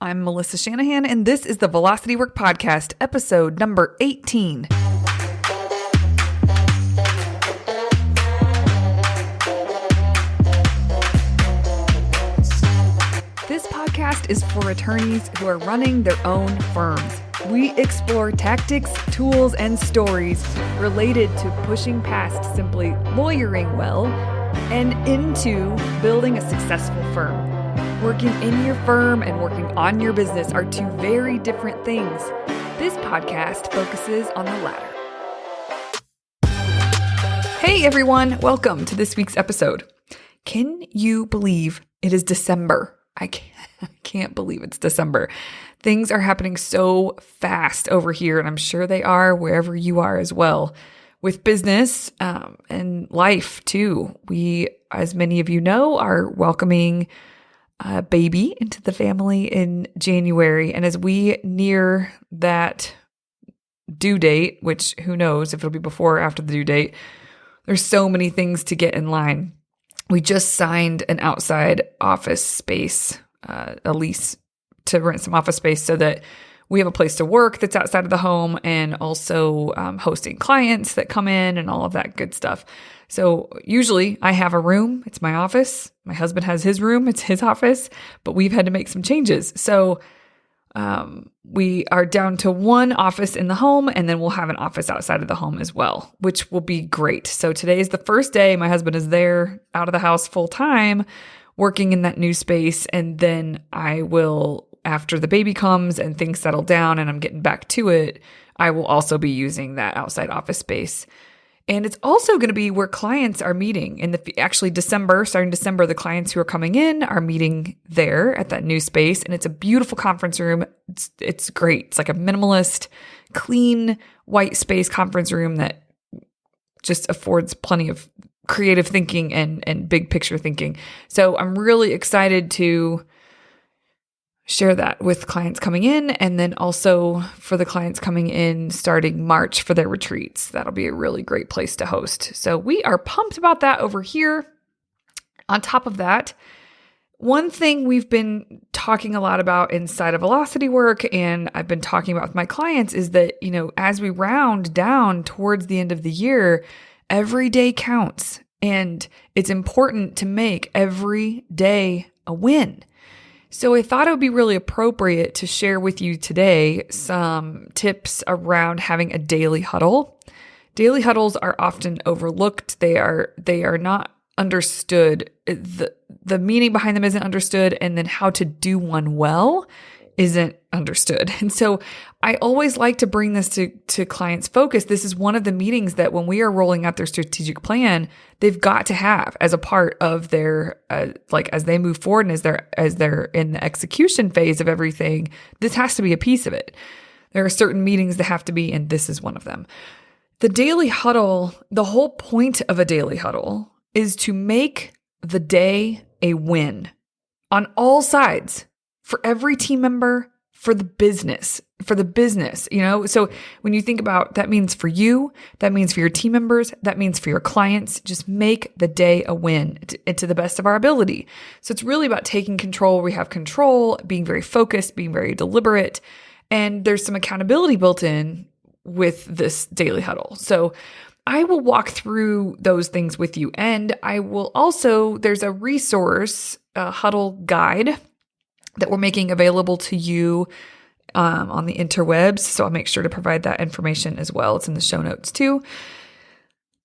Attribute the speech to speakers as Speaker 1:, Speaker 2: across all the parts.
Speaker 1: I'm Melissa Shanahan, and this is the Velocity Work Podcast, episode number 18. This podcast is for attorneys who are running their own firms. We explore tactics, tools, and stories related to pushing past simply lawyering well and into building a successful firm. Working in your firm and working on your business are two very different things. This podcast focuses on the latter. Hey everyone, welcome to this week's episode. Can you believe it is December? I can't believe it's December. Things are happening so fast over here, and I'm sure they are wherever you are as well. With business and life too. We, as many of you know, are welcoming a baby into the family in January. And as we near that due date, which who knows if it'll be before or after the due date, there's so many things to get in line. We just signed an outside office space, a lease to rent some office space so that we have a place to work that's outside of the home, and also hosting clients that come in and all of that good stuff. So usually I have a room, it's my office. My husband has his room, it's his office, but we've had to make some changes. So we are down to one office in the home, and then we'll have an office outside of the home as well, which will be great. So today is the first day my husband is there out of the house full time, working in that new space. And then I will, after the baby comes and things settle down and I'm getting back to it, I will also be using that outside office space. And it's also going to be where clients are meeting starting December, the clients who are coming in are meeting there at that new space. And it's a beautiful conference room. It's great. It's like a minimalist, clean, white space conference room that just affords plenty of creative thinking and big picture thinking. So I'm really excited to share that with clients coming in, and then also for the clients coming in starting March for their retreats. That'll be a really great place to host. So we are pumped about that over here. On top of that, one thing we've been talking a lot about inside of Velocity Work, and I've been talking about with my clients, is that, as we round down towards the end of the year, every day counts, and it's important to make every day a win. So I thought it would be really appropriate to share with you today some tips around having a daily huddle. Daily huddles are often overlooked. They are not understood. The meaning behind them isn't understood, and then how to do one well isn't understood. And so I always like to bring this to clients' focus. This is one of the meetings that when we are rolling out their strategic plan, they've got to have as a part of their, as they move forward and as they're in the execution phase of everything, this has to be a piece of it. There are certain meetings that have to be, and this is one of them. The daily huddle, the whole point of a daily huddle is to make the day a win on all sides. For every team member, for the business. So when you think about that, means for you, that means for your team members, that means for your clients. Just make the day a win to the best of our ability. So it's really about taking control. We have control, being very focused, being very deliberate, and there's some accountability built in with this daily huddle. So I will walk through those things with you, and I will also, there's a resource, a huddle guide that we're making available to you on the interwebs. So I'll make sure to provide that information as well. It's in the show notes too.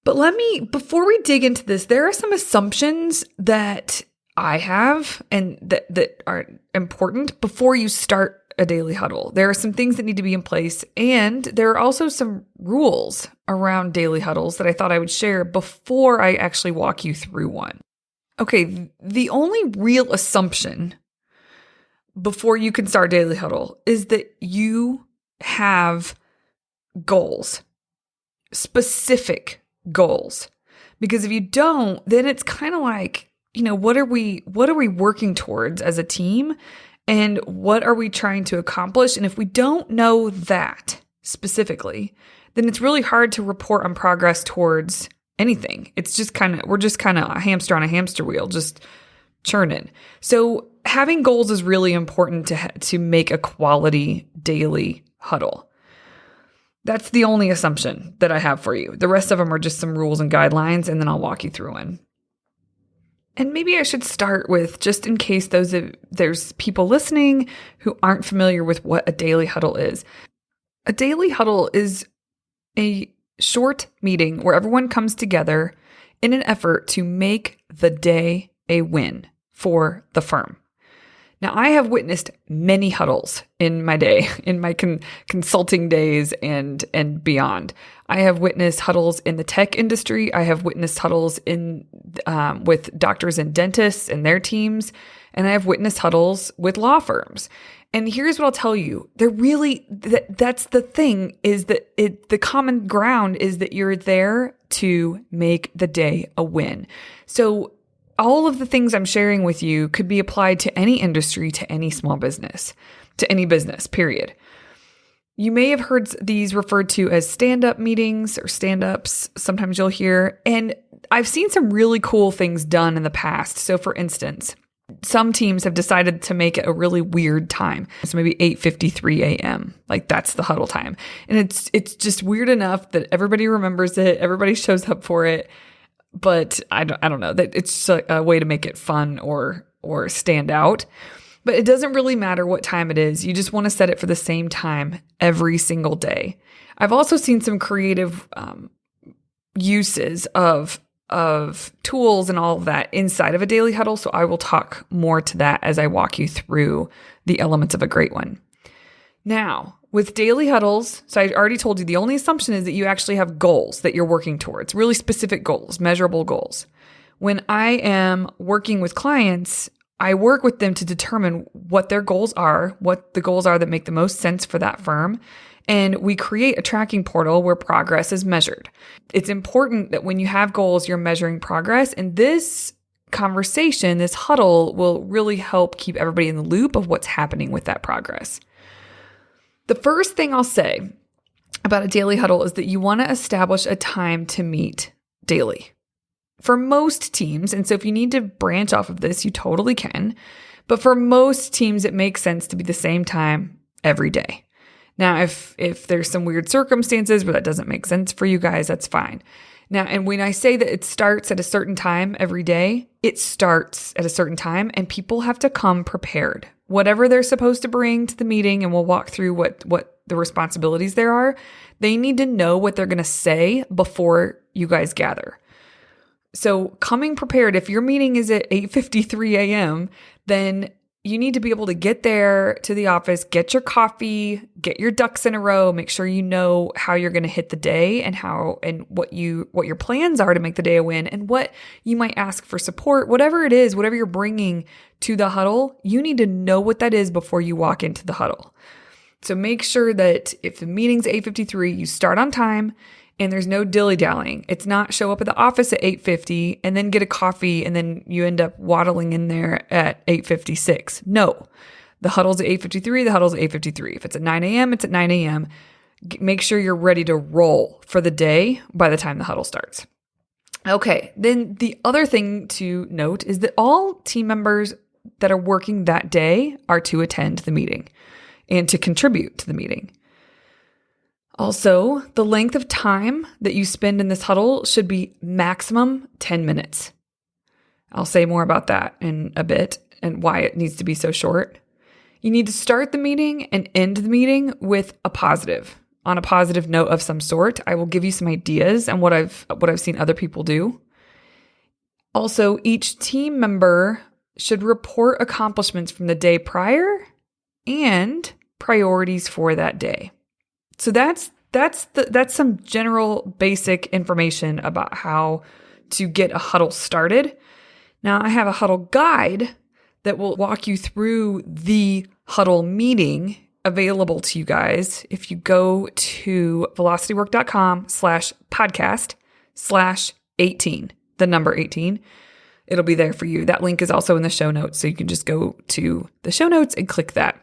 Speaker 1: But before we dig into this, there are some assumptions that I have and that are important before you start a daily huddle. There are some things that need to be in place, and there are also some rules around daily huddles that I thought I would share before I actually walk you through one. Okay, the only real assumption before you can start daily huddle is that you have goals, specific goals. Because if you don't, then it's kind of like, what are we working towards as a team, and what are we trying to accomplish? And if we don't know that specifically, then it's really hard to report on progress towards anything. We're just kind of a hamster on a hamster wheel, just churning. So having goals is really important to make a quality daily huddle. That's the only assumption that I have for you. The rest of them are just some rules and guidelines, and then I'll walk you through one. And maybe I should start with, just in case there's people listening who aren't familiar with what a daily huddle is. A daily huddle is a short meeting where everyone comes together in an effort to make the day a win for the firm. Now, I have witnessed many huddles in my day, in my consulting days and beyond. I have witnessed huddles in the tech industry. I have witnessed huddles with doctors and dentists and their teams. And I have witnessed huddles with law firms. And here's what I'll tell you. That's the thing, is that the common ground is that you're there to make the day a win. So all of the things I'm sharing with you could be applied to any industry, to any small business, to any business, period. You may have heard these referred to as stand-up meetings or stand-ups. Sometimes you'll hear, and I've seen some really cool things done in the past. So for instance, some teams have decided to make it a really weird time. So maybe 8:53 a.m. Like that's the huddle time. And it's just weird enough that everybody remembers it. Everybody shows up for it. But I don't know, that it's a way to make it fun or stand out. But it doesn't really matter what time it is. You just want to set it for the same time every single day. I've also seen some creative uses of tools and all of that inside of a daily huddle. So I will talk more to that as I walk you through the elements of a great one. Now, with daily huddles, so I already told you the only assumption is that you actually have goals that you're working towards, really specific goals, measurable goals. When I am working with clients, I work with them to determine what their goals are, what the goals are that make the most sense for that firm. And we create a tracking portal where progress is measured. It's important that when you have goals, you're measuring progress. And this conversation, this huddle, will really help keep everybody in the loop of what's happening with that progress. The first thing I'll say about a daily huddle is that you want to establish a time to meet daily. For most teams, and so if you need to branch off of this, you totally can. But for most teams, it makes sense to be the same time every day. Now, if there's some weird circumstances where that doesn't make sense for you guys, that's fine. Now, and when I say that it starts at a certain time every day, it starts at a certain time and people have to come prepared. Whatever they're supposed to bring to the meeting, and we'll walk through what the responsibilities there are, they need to know what they're going to say before you guys gather. So coming prepared, if your meeting is at 8:53 a.m., then you need to be able to get there to the office, get your coffee, get your ducks in a row, make sure you know how you're going to hit the day and what your plans are to make the day a win, and what you might ask for support, whatever it is, whatever you're bringing to the huddle, you need to know what that is before you walk into the huddle. So make sure that if the meeting's 8:53, you start on time and there's no dilly-dallying. It's not show up at the office at 8:50 and then get a coffee and then you end up waddling in there at 8:56. No. The huddle's at 8:53, the huddle's at 8:53. If it's at 9 a.m., it's at 9 a.m. Make sure you're ready to roll for the day by the time the huddle starts. Okay, then the other thing to note is that all team members that are working that day are to attend the meeting and to contribute to the meeting. Also, the length of time that you spend in this huddle should be maximum 10 minutes. I'll say more about that in a bit and why it needs to be so short. You need to start the meeting and end the meeting with on a positive note of some sort. I will give you some ideas and what I've seen other people do. Also, each team member should report accomplishments from the day prior and priorities for that day. So that's some general basic information about how to get a huddle started. Now, I have a huddle guide that will walk you through the huddle meeting available to you guys. If you go to velocitywork.com/podcast/18, the number 18, it'll be there for you. That link is also in the show notes. So you can just go to the show notes and click that.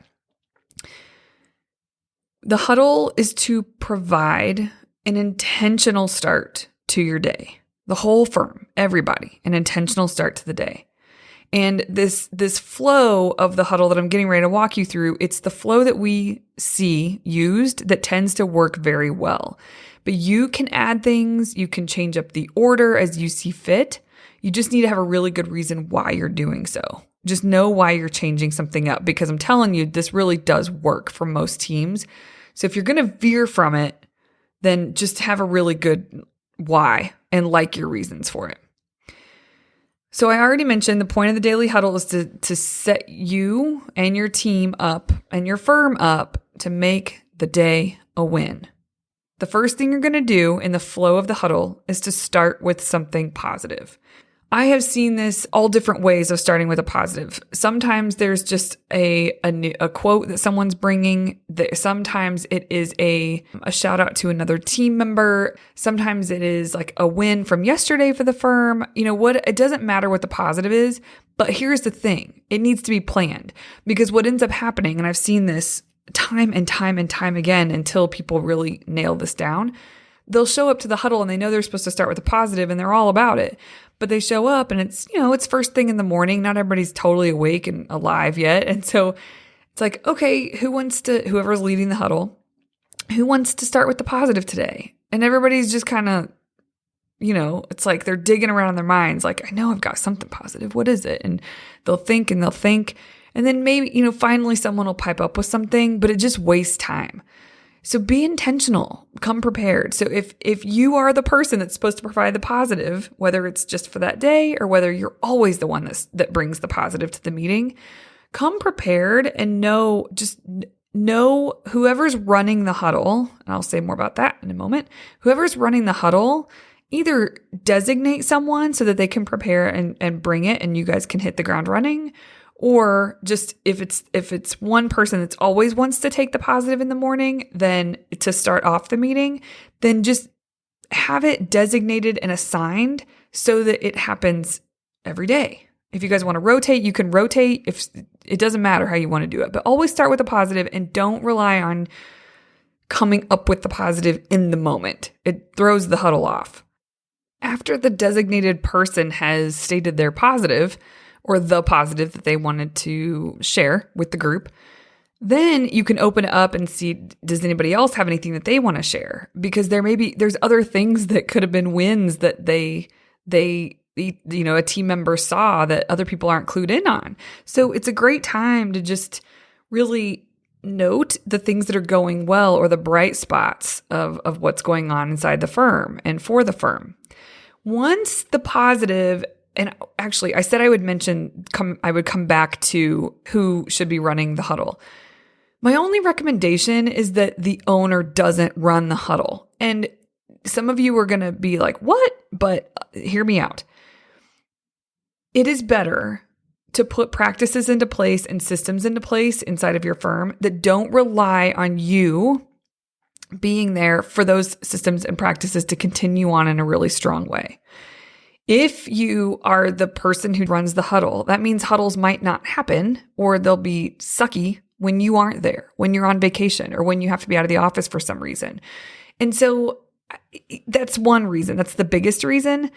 Speaker 1: The huddle is to provide an intentional start to your day. The whole firm, everybody, an intentional start to the day. And this flow of the huddle that I'm getting ready to walk you through, it's the flow that we see used that tends to work very well. But you can add things, you can change up the order as you see fit. You just need to have a really good reason why you're doing so. Just know why you're changing something up, because I'm telling you, this really does work for most teams. So if you're going to veer from it, then just have a really good why and like your reasons for it. So I already mentioned the point of the daily huddle is to set you and your team up and your firm up to make the day a win. The first thing you're going to do in the flow of the huddle is to start with something positive. I have seen this all different ways of starting with a positive. Sometimes there's just a quote that someone's bringing. Sometimes it is a shout out to another team member. Sometimes it is like a win from yesterday for the firm. It doesn't matter what the positive is, but here's the thing. It needs to be planned, because what ends up happening, and I've seen this time and time and time again until people really nail this down, they'll show up to the huddle and they know they're supposed to start with a positive and they're all about it. But they show up and it's first thing in the morning. Not everybody's totally awake and alive yet. And so it's like, okay, whoever's leading the huddle, who wants to start with the positive today? And everybody's just kind of, it's like they're digging around in their minds. Like, I know I've got something positive. What is it? And they'll think. And then maybe, finally someone will pipe up with something, but it just wastes time. So be intentional, come prepared. So if you are the person that's supposed to provide the positive, whether it's just for that day or whether you're always the one that brings the positive to the meeting, come prepared and know whoever's running the huddle, and I'll say more about that in a moment, whoever's running the huddle, either designate someone so that they can prepare and bring it and you guys can hit the ground running. Or just if it's one person that's always wants to take the positive in the morning, then to start off the meeting, then just have it designated and assigned so that it happens every day. If you guys want to rotate, you can rotate. If it doesn't matter how you want to do it, but always start with the positive and don't rely on coming up with the positive in the moment. It throws the huddle off. After the designated person has stated their positive, or the positive that they wanted to share with the group, then you can open it up and see, does anybody else have anything that they want to share? Because there's other things that could have been wins that they a team member saw that other people aren't clued in on. So it's a great time to just really note the things that are going well or the bright spots of what's going on inside the firm and for the firm. Once the positive, and actually, I said I would come back to who should be running the huddle. My only recommendation is that the owner doesn't run the huddle. And some of you are going to be like, what? But hear me out. It is better to put practices into place and systems into place inside of your firm that don't rely on you being there for those systems and practices to continue on in a really strong way. If you are the person who runs the huddle, that means huddles might not happen or they'll be sucky when you aren't there, when you're on vacation or when you have to be out of the office for some reason. And so that's one reason. That's the biggest reason.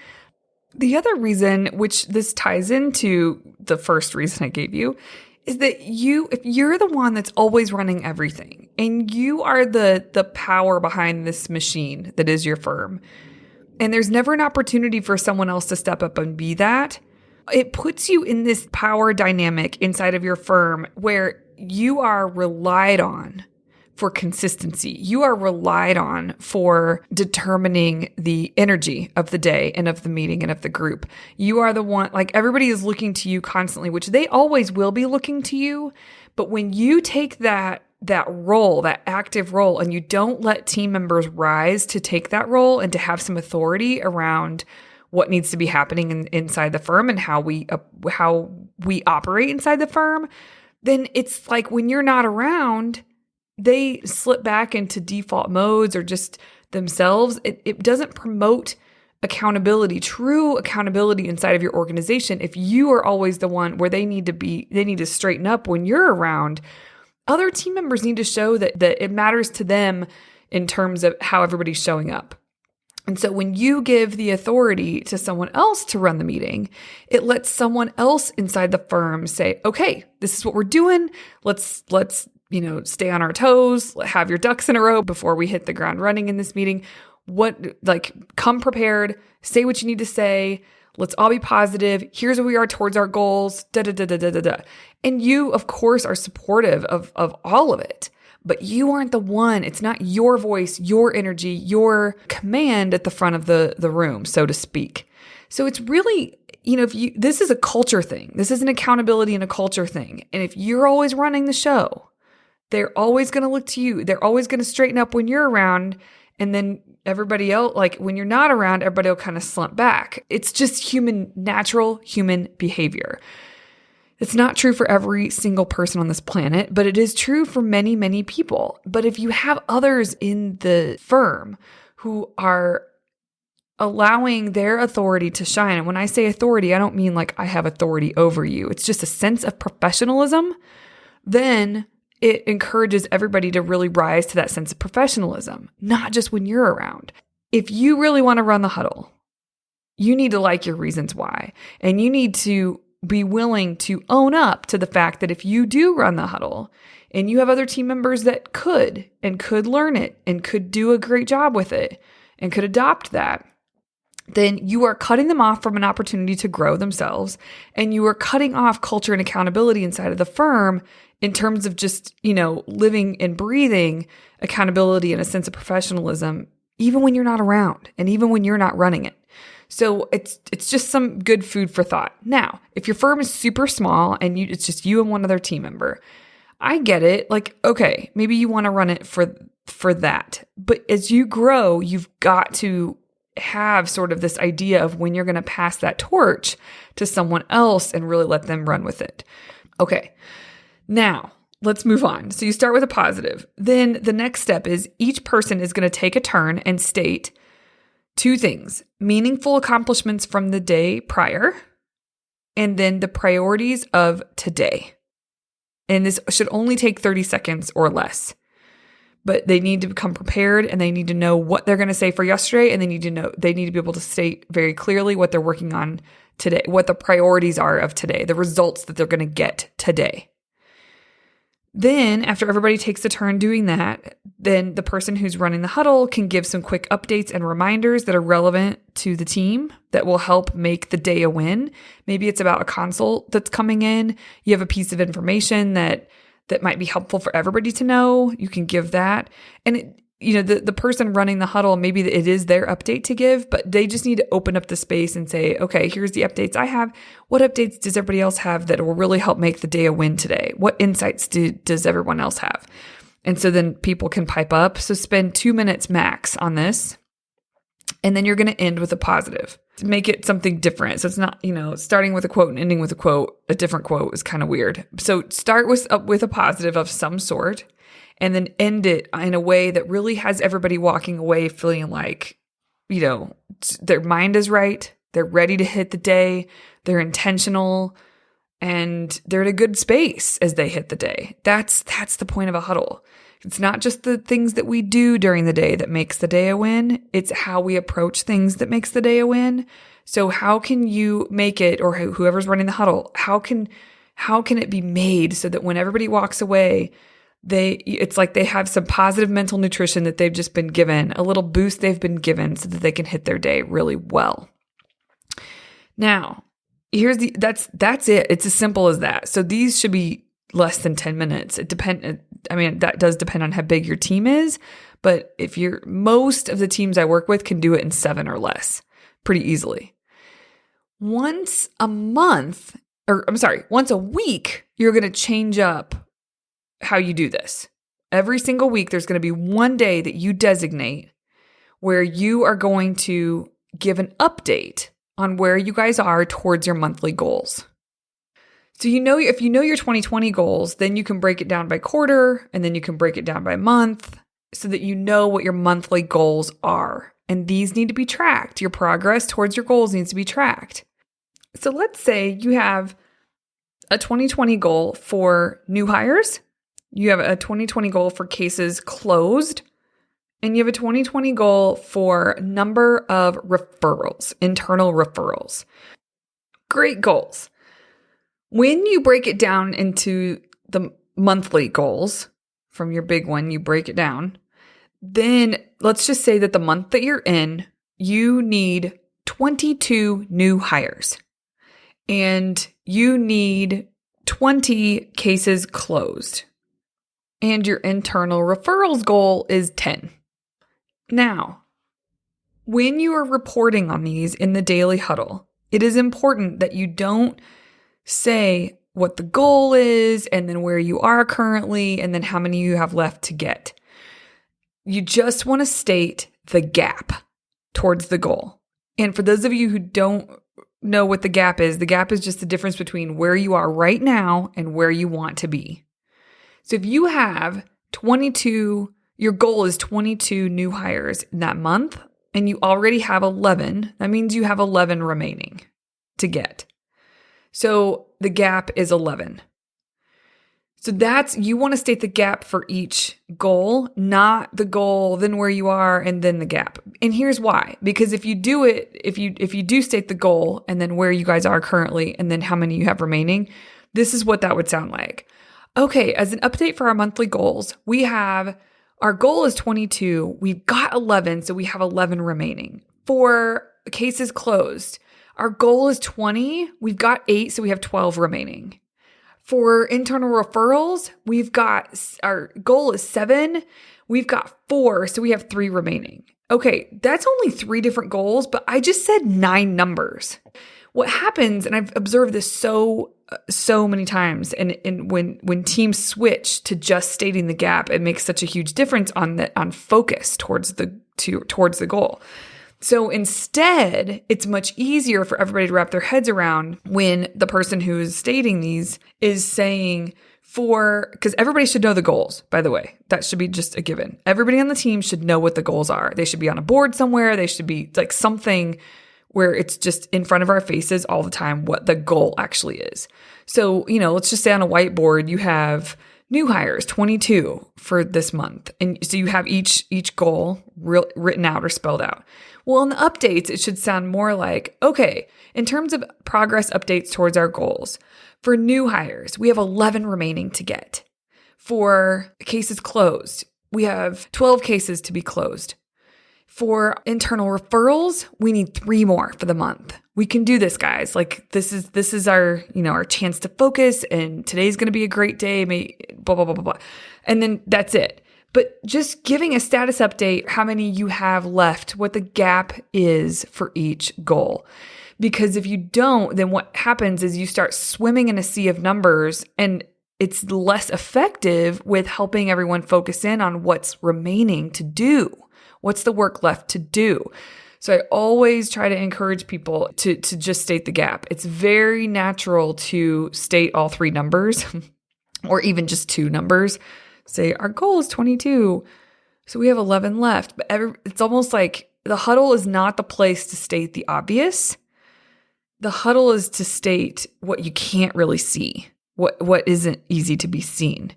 Speaker 1: The other reason, which this ties into the first reason I gave you, is that if you're the one that's always running everything and you are the power behind this machine that is your firm, and there's never an opportunity for someone else to step up and be that, it puts you in this power dynamic inside of your firm where you are relied on for consistency. You are relied on for determining the energy of the day and of the meeting and of the group. You are the one, like everybody is looking to you constantly, which they always will be looking to you. But when you take that role, that active role, and you don't let team members rise to take that role and to have some authority around what needs to be happening inside the firm and how we operate inside the firm, then it's like when you're not around, they slip back into default modes or just themselves. It doesn't promote accountability, true accountability inside of your organization. If you are always the one where they need to straighten up when you're around, other team members need to show that it matters to them in terms of how everybody's showing up. And so when you give the authority to someone else to run the meeting, it lets someone else inside the firm say, okay, this is what we're doing. Let's stay on our toes, have your ducks in a row before we hit the ground running in this meeting. Come prepared, say what you need to say. Let's all be positive. Here's where we are towards our goals. Da, da, da, da, da, da, da. And you, of course, are supportive of all of it, but you aren't the one. It's not your voice, your energy, your command at the front of the room, so to speak. So it's really, this is a culture thing. This is an accountability and a culture thing. And if you're always running the show, they're always going to look to you. They're always going to straighten up when you're around. And then everybody else, when you're not around, everybody will kind of slump back. It's just natural human behavior. It's not true for every single person on this planet, but it is true for many, many people. But if you have others in the firm who are allowing their authority to shine, and when I say authority, I don't mean like I have authority over you. It's just a sense of professionalism. Then it encourages everybody to really rise to that sense of professionalism, not just when you're around. If you really want to run the huddle, you need to like your reasons why, and you need to be willing to own up to the fact that if you do run the huddle and you have other team members that could learn it and could do a great job with it and could adopt that, then you are cutting them off from an opportunity to grow themselves, and you are cutting off culture and accountability inside of the firm in terms of just, living and breathing accountability and a sense of professionalism, even when you're not around and even when you're not running it. So it's just some good food for thought. Now, if your firm is super small and it's just you and one other team member, I get it. Okay, maybe you want to run it for that. But as you grow, you've got to have sort of this idea of when you're going to pass that torch to someone else and really let them run with it. Okay, now let's move on. So you start with a positive. Then the next step is each person is going to take a turn and state two things: meaningful accomplishments from the day prior, and then the priorities of today. And this should only take 30 seconds or less. But they need to become prepared, and they need to know what they're going to say for yesterday, and they need to be able to state very clearly what they're working on today, what the priorities are of today, the results that they're going to get today. Then, after everybody takes a turn doing that, then the person who's running the huddle can give some quick updates and reminders that are relevant to the team that will help make the day a win. Maybe it's about a consult that's coming in. You have a piece of information that might be helpful for everybody to know. You can give that. And the person running the huddle, maybe it is their update to give, but they just need to open up the space and say, okay, here's the updates I have. What updates does everybody else have that will really help make the day a win today? What insights does everyone else have? And so then people can pipe up. So spend 2 minutes max on this. And then you're going to end with a positive. Make it something different. So it's not, starting with a quote and ending with a different quote is kind of weird. So start with a positive of some sort, and then end it in a way that really has everybody walking away feeling like, their mind is right. They're ready to hit the day. They're intentional, and they're in a good space as they hit the day. That's the point of a huddle. It's not just the things that we do during the day that makes the day a win. It's how we approach things that makes the day a win. So how can you make it, or whoever's running the huddle, how can it be made so that when everybody walks away, it's like they have some positive mental nutrition that they've just been given, a little boost they've been given so that they can hit their day really well. Now, that's it. It's as simple as that. So these should be less than 10 minutes. That does depend on how big your team is, but most of the teams I work with can do it in 7 or less pretty easily. Once a week, you're going to change up how you do this. Every single week, there's going to be one day that you designate where you are going to give an update on where you guys are towards your monthly goals. So if you know your 2020 goals, then you can break it down by quarter, and then you can break it down by month so that you know what your monthly goals are. And these need to be tracked. Your progress towards your goals needs to be tracked. So let's say you have a 2020 goal for new hires. You have a 2020 goal for cases closed and you have a 2020 goal for number of referrals, internal referrals. Great goals. When you break it down into the monthly goals from your big one, you break it down, then let's just say that the month that you're in, you need 22 new hires and you need 20 cases closed. And your internal referrals goal is 10. Now, when you are reporting on these in the Daily Huddle, it is important that you don't say what the goal is and then where you are currently and then how many you have left to get. You just want to state the gap towards the goal. And for those of you who don't know what the gap is just the difference between where you are right now and where you want to be. So if you have 22, your goal is 22 new hires in that month, and you already have 11, that means you have 11 remaining to get. So the gap is 11. So you want to state the gap for each goal, not the goal, then where you are, and then the gap. And here's why. Because if you do it, if you do state the goal and then where you guys are currently and then how many you have remaining, this is what that would sound like. Okay, as an update for our monthly goals, our goal is 22. We've got 11, so we have 11 remaining. For cases closed, our goal is 20. We've got 8, so we have 12 remaining. For internal referrals, our goal is 7. We've got 4, so we have 3 remaining. Okay, that's only 3 different goals, but I just said 9 numbers. What happens, and I've observed this so many times, and when teams switch to just stating the gap, it makes such a huge difference on focus towards the goal. So instead, it's much easier for everybody to wrap their heads around when the person who is stating these is saying because everybody should know the goals, by the way. That should be just a given. Everybody on the team should know what the goals are. They should be on a board somewhere. They should be like something where it's just in front of our faces all the time what the goal actually is. So, let's just say on a whiteboard, you have new hires, 22 for this month. And so you have each goal written out or spelled out. Well, in the updates, it should sound more like, okay, in terms of progress updates towards our goals, for new hires, we have 11 remaining to get. For cases closed, we have 12 cases to be closed. For internal referrals, we need 3 more for the month. We can do this, guys. Like this is our, our chance to focus, and today's going to be a great day, blah, blah, blah, blah, blah. And then that's it. But just giving a status update, how many you have left, what the gap is for each goal. Because if you don't, then what happens is you start swimming in a sea of numbers, and it's less effective with helping everyone focus in on what's remaining to do. What's the work left to do? So I always try to encourage people to just state the gap. It's very natural to state all 3 numbers or even just 2 numbers. Say our goal is 22, so we have 11 left. But it's almost like the huddle is not the place to state the obvious. The huddle is to state what you can't really see, what isn't easy to be seen.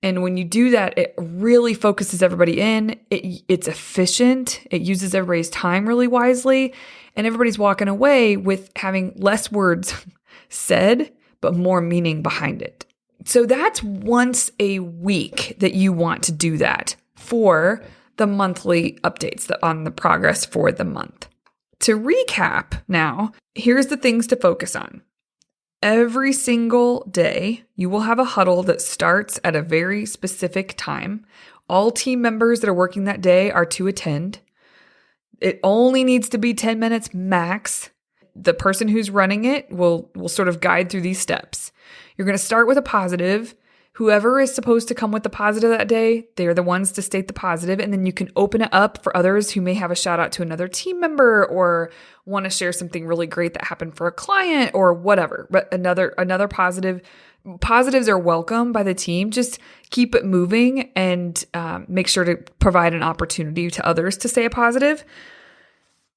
Speaker 1: And when you do that, it really focuses everybody in. It's efficient. It uses everybody's time really wisely. And everybody's walking away with having less words said, but more meaning behind it. So that's once a week that you want to do that for the monthly updates on the progress for the month. To recap now, here's the things to focus on. Every single day, you will have a huddle that starts at a very specific time. All team members that are working that day are to attend. It only needs to be 10 minutes max. The person who's running it will sort of guide through these steps. You're going to start with a positive. Whoever is supposed to come with the positive that day, they're the ones to state the positive, and then you can open it up for others who may have a shout out to another team member or want to share something really great that happened for a client or whatever. But another positive. Positives are welcome by the team. Just keep it moving and make sure to provide an opportunity to others to say a positive,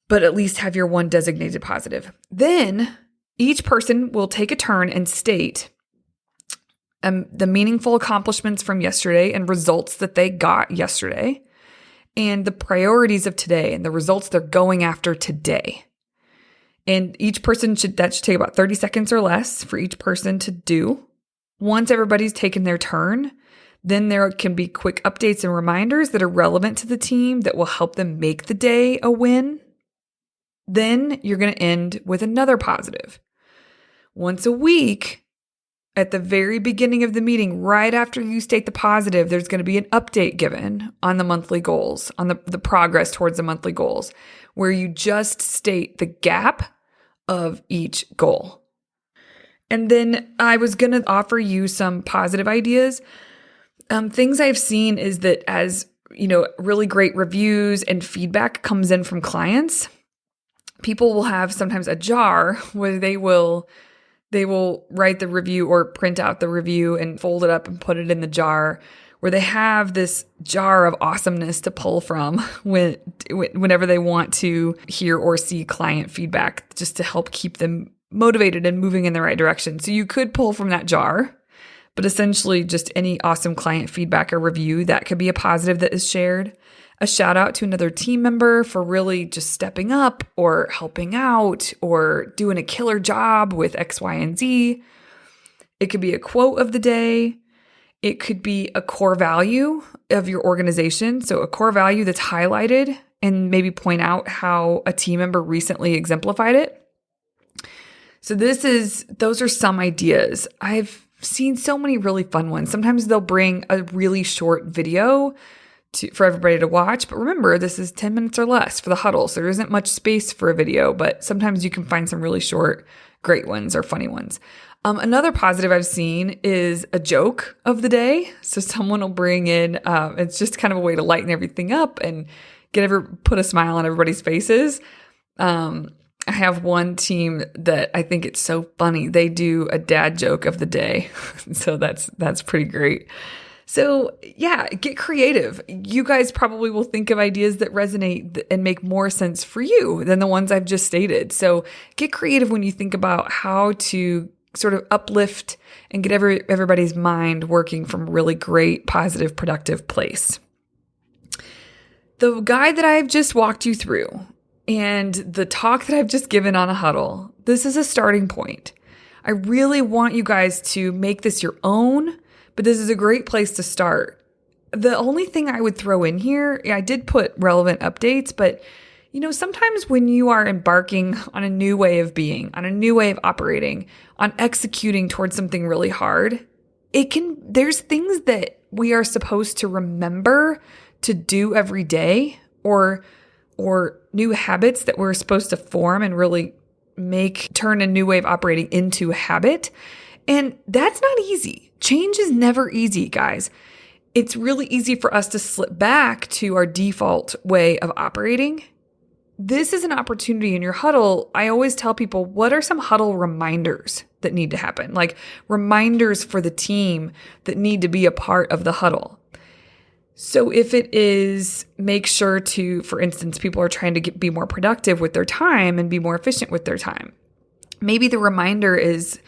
Speaker 1: but at least have your one designated positive. Then each person will take a turn and state the meaningful accomplishments from yesterday and results that they got yesterday. and the priorities of today and the results they're going after today. And each person should take about 30 seconds or less for each person to do. Once everybody's taken their turn, then there can be quick updates and reminders that are relevant to the team that will help them make the day a win. Then you're going to end with another positive. Once a week, at the very beginning of the meeting, right after you state the positive, there's going to be an update given on the monthly goals, on the progress towards the monthly goals, where you just state the gap of each goal. And then I was going to offer you some positive ideas. Things I've seen is that as, really great reviews and feedback comes in from clients, people will have sometimes a jar where they will write the review or print out the review and fold it up and put it in the jar, where they have this jar of awesomeness to pull from whenever they want to hear or see client feedback, just to help keep them motivated and moving in the right direction. So you could pull from that jar, but essentially just any awesome client feedback or review, that could be a positive that is shared. A shout out to another team member for really just stepping up or helping out or doing a killer job with X, Y, and Z. It could be a quote of the day. It could be a core value of your organization. So a core value that's highlighted and maybe point out how a team member recently exemplified it. So those are some ideas. I've seen so many really fun ones. Sometimes they'll bring a really short video for everybody to watch. But remember, this is 10 minutes or less for the huddle. So there isn't much space for a video, but sometimes you can find some really short, great ones or funny ones. Another positive I've seen is a joke of the day. So someone will bring in, it's just kind of a way to lighten everything up and put a smile on everybody's faces. I have one team that I think it's so funny. They do a dad joke of the day. So that's pretty great. So yeah, get creative. You guys probably will think of ideas that resonate and make more sense for you than the ones I've just stated. So get creative when you think about how to sort of uplift and get everybody's mind working from a really great, positive, productive place. The guide that I've just walked you through and the talk that I've just given on a huddle, this is a starting point. I really want you guys to make this your own, but this is a great place to start. The only thing I would throw in here, I did put relevant updates, but sometimes when you are embarking on a new way of being, on a new way of operating, on executing towards something really hard, there's things that we are supposed to remember to do every day, or new habits that we're supposed to form and really turn a new way of operating into a habit. And that's not easy. Change is never easy, guys. It's really easy for us to slip back to our default way of operating. This is an opportunity in your huddle. I always tell people, what are some huddle reminders that need to happen? Like reminders for the team that need to be a part of the huddle. So if it is, make sure to, for instance, people are trying to be more productive with their time and be more efficient with their time. Maybe the reminder is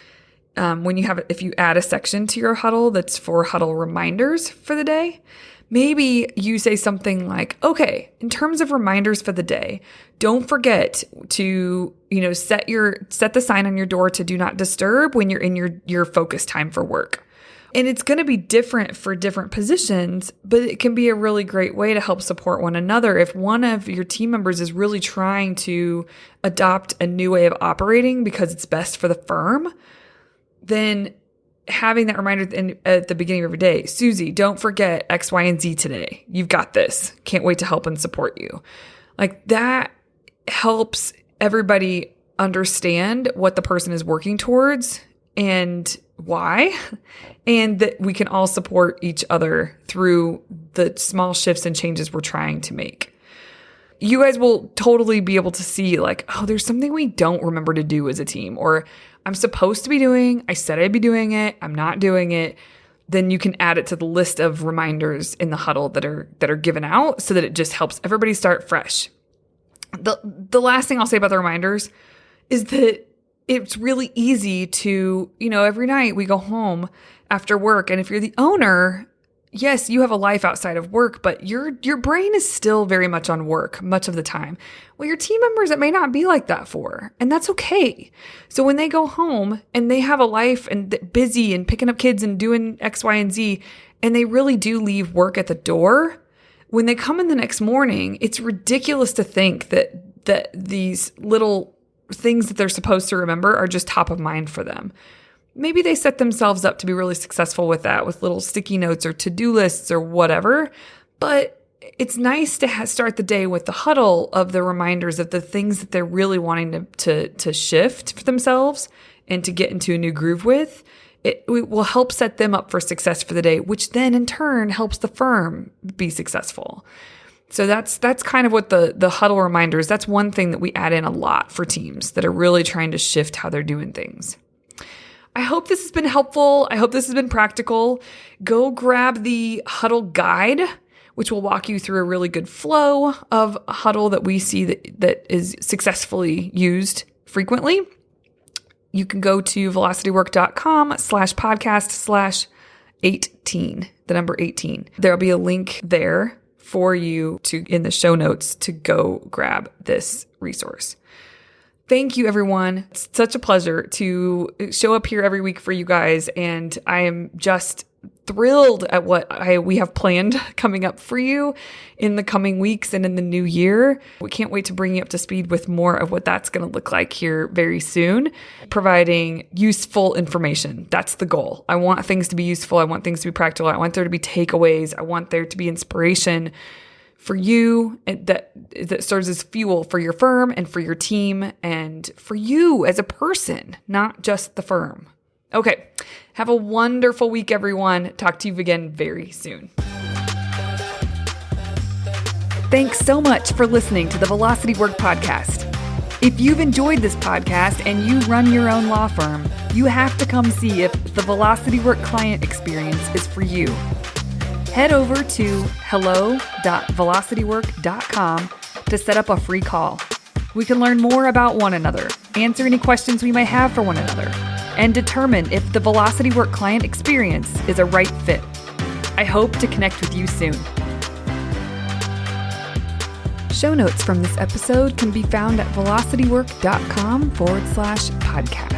Speaker 1: if you add a section to your huddle that's for huddle reminders for the day, maybe you say something like, okay, in terms of reminders for the day, don't forget to, set the sign on your door to do not disturb when you're in your focus time for work. And it's going to be different for different positions, but it can be a really great way to help support one another. If one of your team members is really trying to adopt a new way of operating because it's best for the firm, then having that reminder at the beginning of your day, Susie, don't forget X, Y, and Z today. You've got this. Can't wait to help and support you. Like that helps everybody understand what the person is working towards and why, and that we can all support each other through the small shifts and changes we're trying to make. You guys will totally be able to see like, oh, there's something we don't remember to do as a team, or I'm supposed to be doing, I said I'd be doing it, I'm not doing it. Then you can add it to the list of reminders in the huddle that are given out so that it just helps everybody start fresh. The last thing I'll say about the reminders is that it's really easy to, every night we go home after work, and if you're the owner, yes, you have a life outside of work, but your brain is still very much on work much of the time. Well, your team members, it may not be like that for, and that's okay. So when they go home and they have a life and busy and picking up kids and doing X, Y, and Z, and they really do leave work at the door, when they come in the next morning, it's ridiculous to think that these little things that they're supposed to remember are just top of mind for them. Maybe they set themselves up to be really successful with that, with little sticky notes or to-do lists or whatever. But it's nice to start the day with the huddle of the reminders of the things that they're really wanting to shift for themselves and to get into a new groove with. It will help set them up for success for the day, which then in turn helps the firm be successful. So that's kind of what the huddle reminders, that's one thing that we add in a lot for teams that are really trying to shift how they're doing things. I hope this has been helpful. I hope this has been practical. Go grab the Huddle guide, which will walk you through a really good flow of Huddle that we see that is successfully used frequently. You can go to velocitywork.com/podcast/18, the number 18. There'll be a link there for you in the show notes to go grab this resource. Thank you, everyone. It's such a pleasure to show up here every week for you guys, and I am just thrilled at what we have planned coming up for you in the coming weeks and in the new year. We can't wait to bring you up to speed with more of what that's going to look like here very soon, providing useful information. That's the goal. I want things to be useful. I want things to be practical. I want there to be takeaways. I want there to be inspiration for you that serves as fuel for your firm and for your team and for you as a person, not just the firm. Okay. Have a wonderful week, everyone. Talk to you again very soon. Thanks so much for listening to the Velocity Work Podcast. If you've enjoyed this podcast and you run your own law firm, you have to come see if the Velocity Work client experience is for you. Head over to hello.velocitywork.com to set up a free call. We can learn more about one another, answer any questions we might have for one another, and determine if the Velocity Work client experience is a right fit. I hope to connect with you soon. Show notes from this episode can be found at velocitywork.com/podcast.